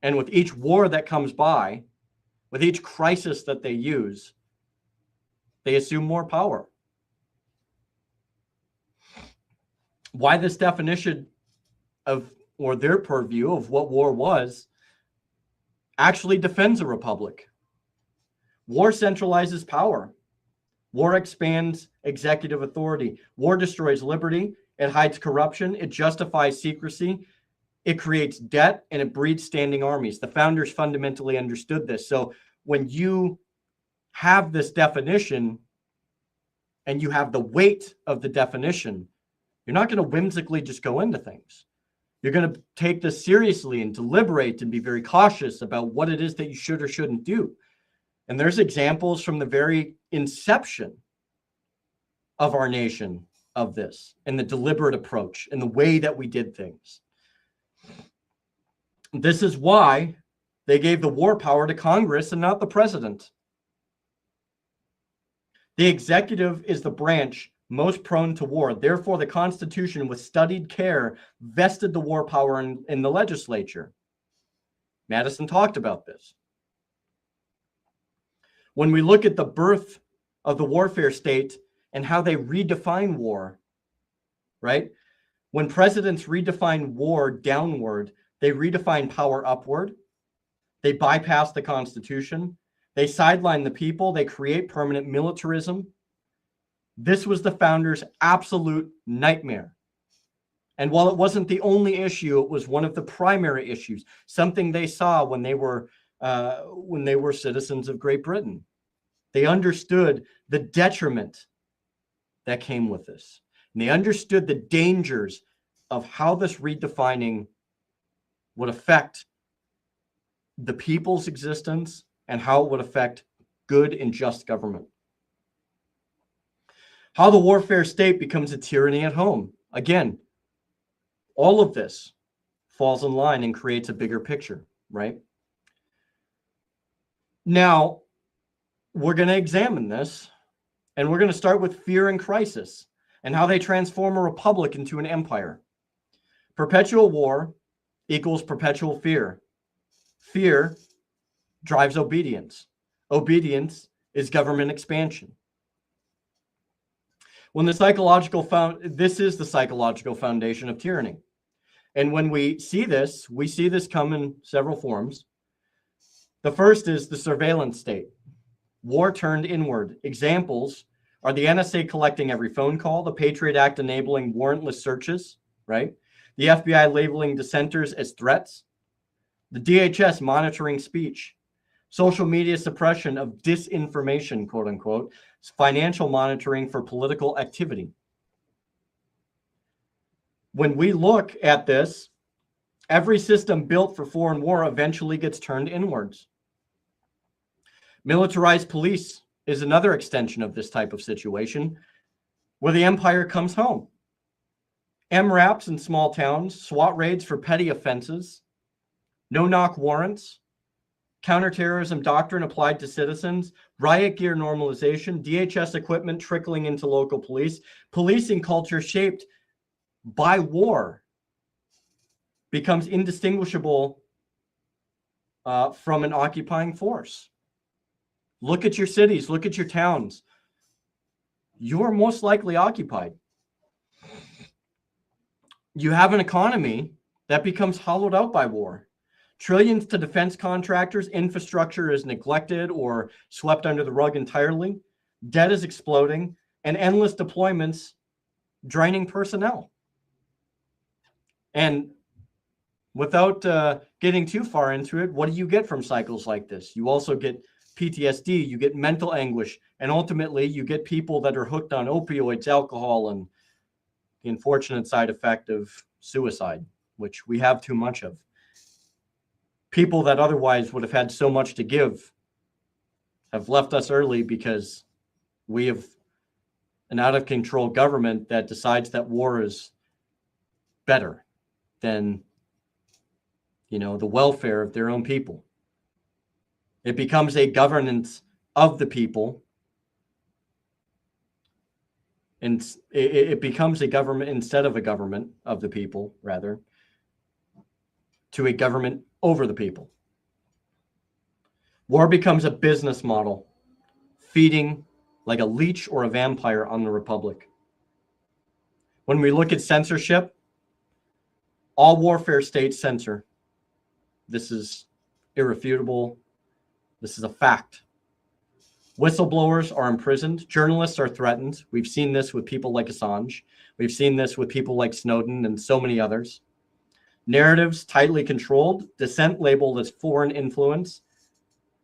And with each war that comes by, with each crisis that they use, they assume more power. Why this definition or their purview of what war was actually defends a republic. War centralizes power. War expands executive authority. War destroys liberty. It hides corruption. It justifies secrecy. It creates debt, and it breeds standing armies. The founders fundamentally understood this. So when you have this definition and you have the weight of the definition, you're not going to whimsically just go into things. You're going to take this seriously and deliberate and be very cautious about what it is that you should or shouldn't do. And there's examples from the very inception of our nation of this, and the deliberate approach and the way that we did things. This is why they gave the war power to Congress and not the president. The executive is the branch most prone to war. Therefore, the Constitution, with studied care, vested the war power in the legislature. Madison talked about this. When we look at the birth of the warfare state and how they redefine war, right? When presidents redefine war downward, they redefine power upward. They bypass the Constitution. They sideline the people. They create permanent militarism. This was the founders' absolute nightmare. And while it wasn't the only issue, it was one of the primary issues, something they saw when they were citizens of Great Britain. They understood the detriment that came with this. And they understood the dangers of how this redefining would affect the people's existence and how it would affect good and just government. How the warfare state becomes a tyranny at home. Again, all of this falls in line and creates a bigger picture, right? Now, we're going to examine this, and we're going to start with fear and crisis and how they transform a republic into an empire. Perpetual war equals perpetual fear. Fear drives obedience. Obedience is government expansion. This is the psychological foundation of tyranny. And when we see this come in several forms. The first is the surveillance state. War turned inward. Examples are the NSA collecting every phone call, the Patriot Act enabling warrantless searches, right? The FBI labeling dissenters as threats, the DHS monitoring speech, social media suppression of disinformation, quote unquote, financial monitoring for political activity. When we look at this, every system built for foreign war eventually gets turned inwards. Militarized police is another extension of this type of situation where the empire comes home. MRAPs in small towns, SWAT raids for petty offenses, no-knock warrants, counterterrorism doctrine applied to citizens, riot gear normalization, DHS equipment trickling into local police, policing culture shaped by war becomes indistinguishable from an occupying force. Look at your cities, look at your towns. You're most likely occupied. You have an economy that becomes hollowed out by war. Trillions to defense contractors, infrastructure is neglected or swept under the rug entirely. Debt is exploding, and endless deployments draining personnel. And without getting too far into it, what do you get from cycles like this? You also get PTSD, you get mental anguish, and ultimately you get people that are hooked on opioids, alcohol, and the unfortunate side effect of suicide, which we have too much of. People that otherwise would have had so much to give have left us early because we have an out of control government that decides that war is better than, the welfare of their own people. It becomes a governance of the people. And it becomes a government instead of a government of the people, rather, to a government over the people. War becomes a business model, feeding like a leech or a vampire on the Republic. When we look at censorship, all warfare states censor. This is irrefutable. This is a fact. Whistleblowers are imprisoned. Journalists are threatened. We've seen this with people like Assange. We've seen this with people like Snowden and so many others. Narratives tightly controlled, dissent labeled as foreign influence,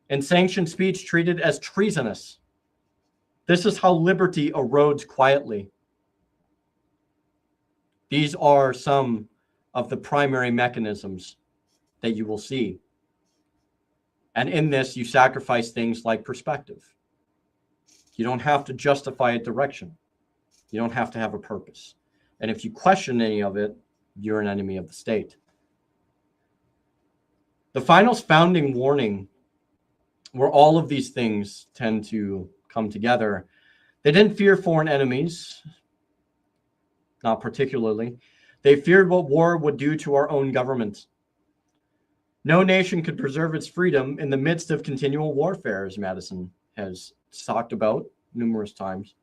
and sanctioned speech treated as treasonous. This is how liberty erodes quietly. These are some of the primary mechanisms that you will see. And in this, you sacrifice things like perspective. You don't have to justify a direction. You don't have to have a purpose. And if you question any of it, you're an enemy of the state. The final's founding warning, where all of these things tend to come together, they didn't fear foreign enemies, not particularly. They feared what war would do to our own government. No nation could preserve its freedom in the midst of continual warfare, as Madison has talked about numerous times.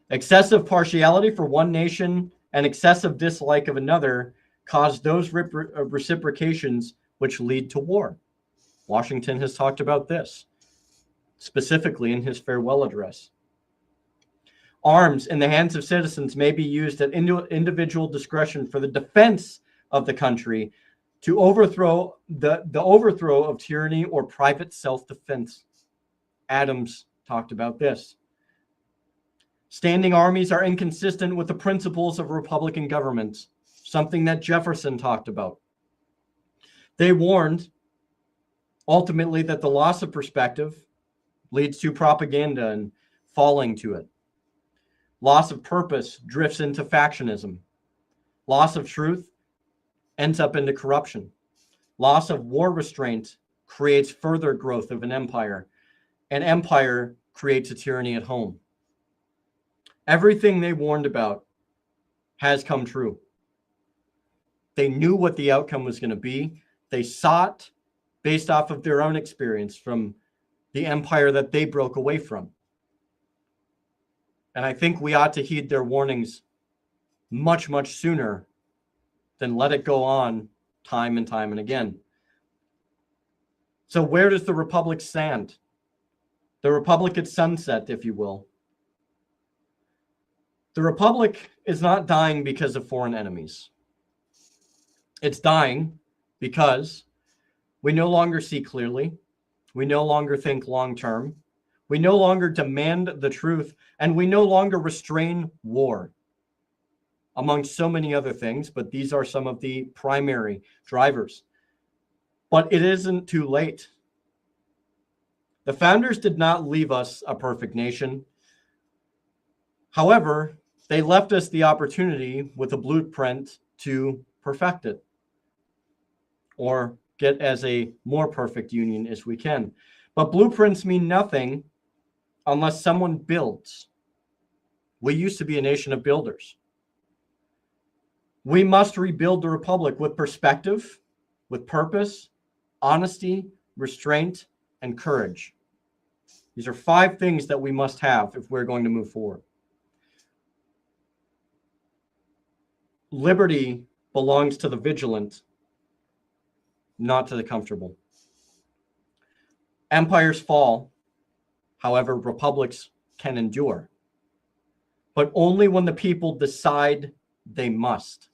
Excessive partiality for one nation and excessive dislike of another cause those reciprocations which lead to war. Washington has talked about this, specifically in his farewell address. Arms in the hands of citizens may be used at individual discretion for the defense of the country, to overthrow the overthrow of tyranny or private self-defense. Adams talked about this. Standing armies are inconsistent with the principles of Republican governments, something that Jefferson talked about. They warned ultimately that the loss of perspective leads to propaganda and falling to it. Loss of purpose drifts into factionism. Loss of truth ends up into corruption. Loss of war restraint creates further growth of an empire. An empire creates a tyranny at home. Everything they warned about has come true. They knew what the outcome was going to be. They saw it based off of their own experience from the empire that they broke away from. And I think we ought to heed their warnings much, much sooner than let it go on time and time and again. So where does the Republic stand? The Republic at sunset, if you will. The Republic is not dying because of foreign enemies. It's dying because we no longer see clearly. We no longer think long term. We no longer demand the truth, and we no longer restrain war, among so many other things, but these are some of the primary drivers. But it isn't too late. The founders did not leave us a perfect nation. However, they left us the opportunity with a blueprint to perfect it, or get as a more perfect union as we can. But blueprints mean nothing unless someone builds. We used to be a nation of builders. We must rebuild the Republic with perspective, with purpose, honesty, restraint, and courage. These are 5 things that we must have if we're going to move forward. Liberty belongs to the vigilant, not to the comfortable. Empires fall, however, republics can endure, but only when the people decide they must.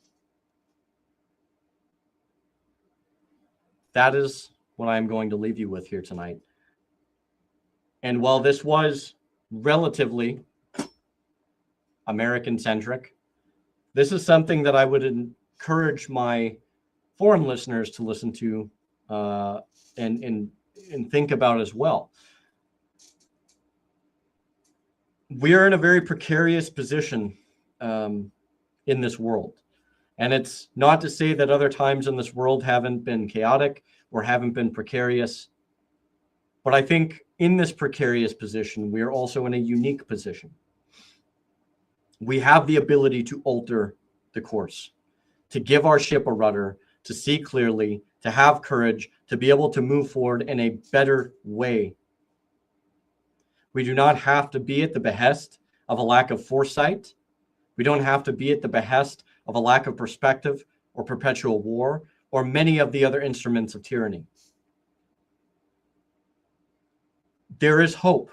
That is what I'm going to leave you with here tonight. And while this was relatively American-centric, this is something that I would encourage my foreign listeners to listen to and think about as well. We are in a very precarious position in this world. And it's not to say that other times in this world haven't been chaotic or haven't been precarious. But I think in this precarious position, we are also in a unique position. We have the ability to alter the course, to give our ship a rudder, to see clearly, to have courage, to be able to move forward in a better way. We do not have to be at the behest of a lack of foresight. We don't have to be at the behest of a lack of perspective or perpetual war or many of the other instruments of tyranny. There is hope.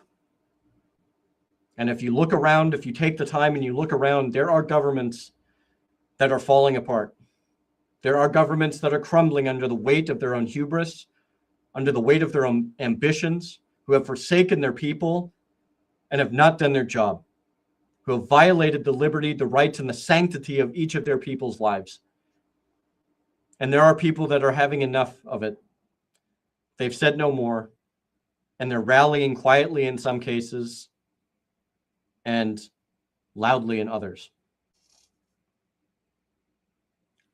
And if you look around, if you take the time and you look around, there are governments that are falling apart. There are governments that are crumbling under the weight of their own hubris, under the weight of their own ambitions, who have forsaken their people and have not done their job, who have violated the liberty, the rights, and the sanctity of each of their people's lives. And there are people that are having enough of it. They've said no more, and they're rallying quietly in some cases and loudly in others.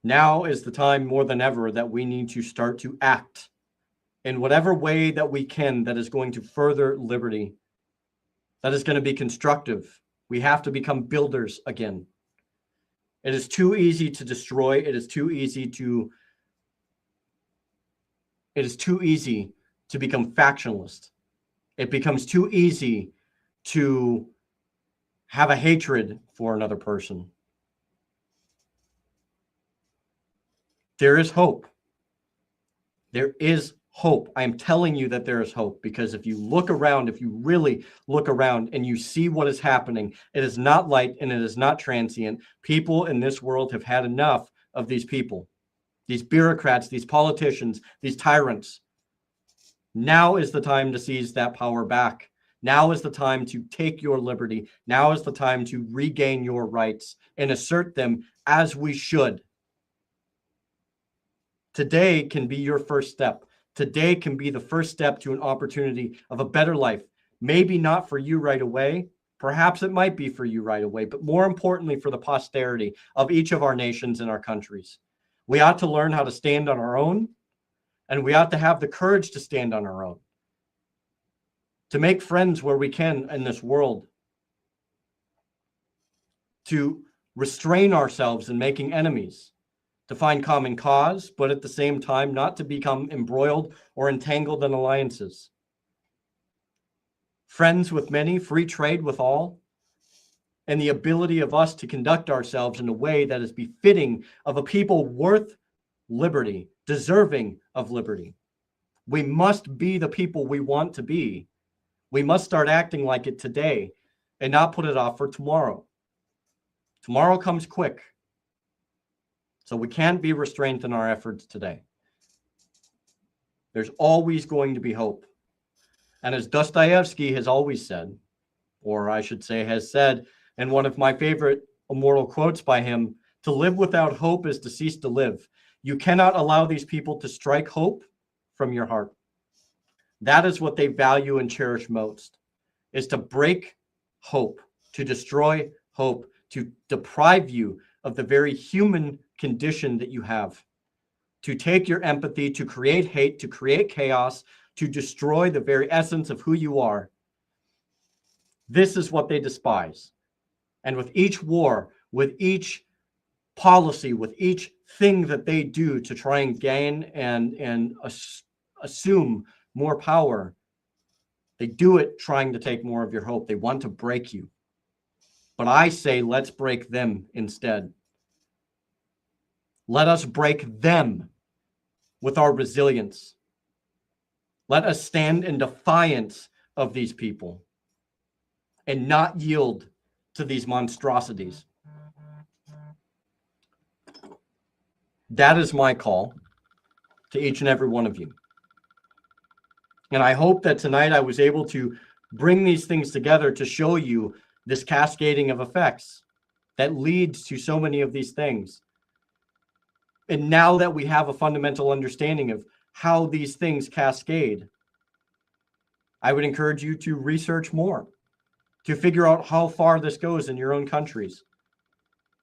Now is the time more than ever that we need to start to act in whatever way that we can that is going to further liberty, that is going to be constructive. We have to become builders again. It is too easy to destroy. It is too easy to become factionalist. It becomes too easy to have a hatred for another person. There is hope. There is hope. I am telling you that there is hope, because if you look around, if you really look around and you see what is happening, it is not light and it is not transient. People in this world have had enough of these people, these bureaucrats, these politicians, these tyrants. Now is the time to seize that power back. Now is the time to take your liberty. Now is the time to regain your rights and assert them as we should. Today can be your first step. Today can be the first step to an opportunity of a better life. Maybe not for you right away. Perhaps it might be for you right away, but more importantly for the posterity of each of our nations and our countries. We ought to learn how to stand on our own, and we ought to have the courage to stand on our own, to make friends where we can in this world, to restrain ourselves in making enemies, to find common cause, but at the same time, not to become embroiled or entangled in alliances. Friends with many, free trade with all, and the ability of us to conduct ourselves in a way that is befitting of a people worth liberty, deserving of liberty. We must be the people we want to be. We must start acting like it today and not put it off for tomorrow. Tomorrow comes quick. So we can't be restrained in our efforts today. There's always going to be hope. And as Dostoevsky has always said, or I should say has said, and one of my favorite immortal quotes by him, to live without hope is to cease to live. You cannot allow these people to strike hope from your heart. That is what they value and cherish most, is to break hope, to destroy hope, to deprive you of the very human condition that you have, to take your empathy, to create hate, to create chaos, to destroy the very essence of who you are. This is what they despise. And with each war, with each policy, with each thing that they do to try and gain and assume more power, they do it trying to take more of your hope. They want to break you. But I say, let's break them instead. Let us break them with our resilience. Let us stand in defiance of these people and not yield to these monstrosities. That is my call to each and every one of you. And I hope that tonight I was able to bring these things together to show you this cascading of effects that leads to so many of these things. And now that we have a fundamental understanding of how these things cascade, I would encourage you to research more, to figure out how far this goes in your own countries.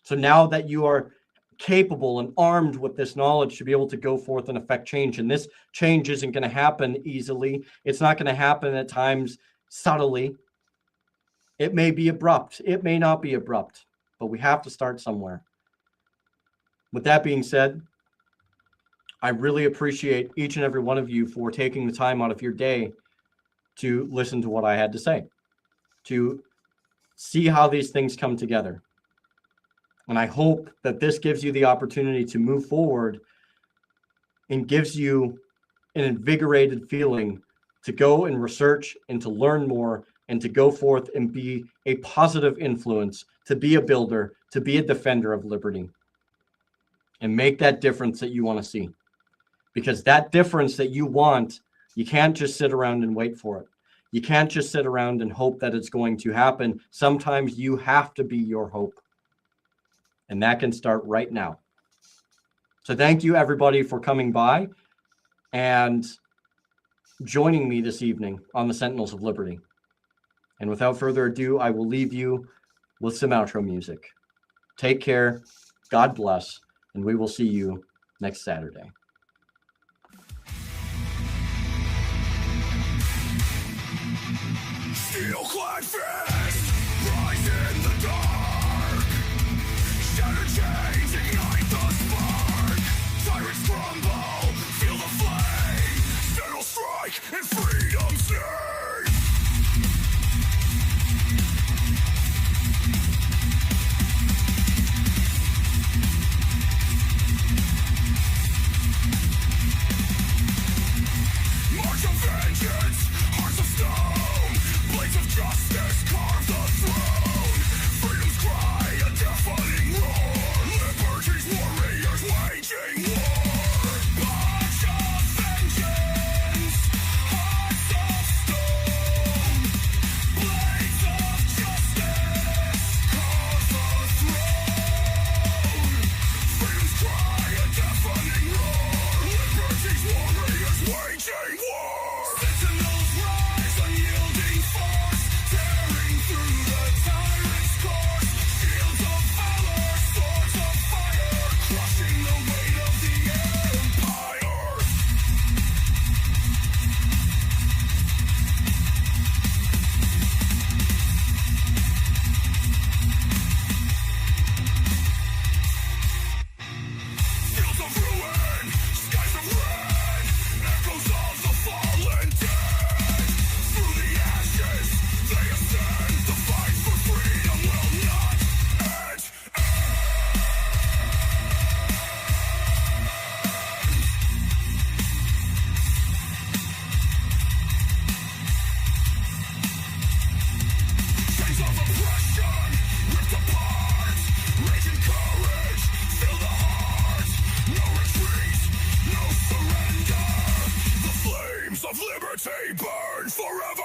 So now that you are capable and armed with this knowledge to be able to go forth and affect change, and this change isn't going to happen easily. It's not going to happen at times subtly. It may be abrupt. It may not be abrupt, but we have to start somewhere. With that being said, I really appreciate each and every one of you for taking the time out of your day to listen to what I had to say, to see how these things come together. And I hope that this gives you the opportunity to move forward and gives you an invigorated feeling to go and research and to learn more and to go forth and be a positive influence, to be a builder, to be a defender of liberty, and make that difference that you want to see. Because that difference that you want, you can't just sit around and wait for it. You can't just sit around and hope that it's going to happen. Sometimes you have to be your hope. And that can start right now. So thank you, everybody, for coming by and joining me this evening on the Sentinels of Liberty. And without further ado, I will leave you with some outro music. Take care, God bless, and we will see you next Saturday. Steel-clad fist, rise in the dark. Shattered chains ignite the spark. Tyrants crumble, feel the flame. Settle strike and freedom's name. March of vengeance, hearts of stone. Blades of justice carve the throne. Freedom's cry, a deafening roar. Liberty's warriors waging war. March of vengeance, hearts of stone. Blades of justice carve the throne. Freedom's cry, a deafening roar. Liberty's warriors waging war. of liberty burn forever.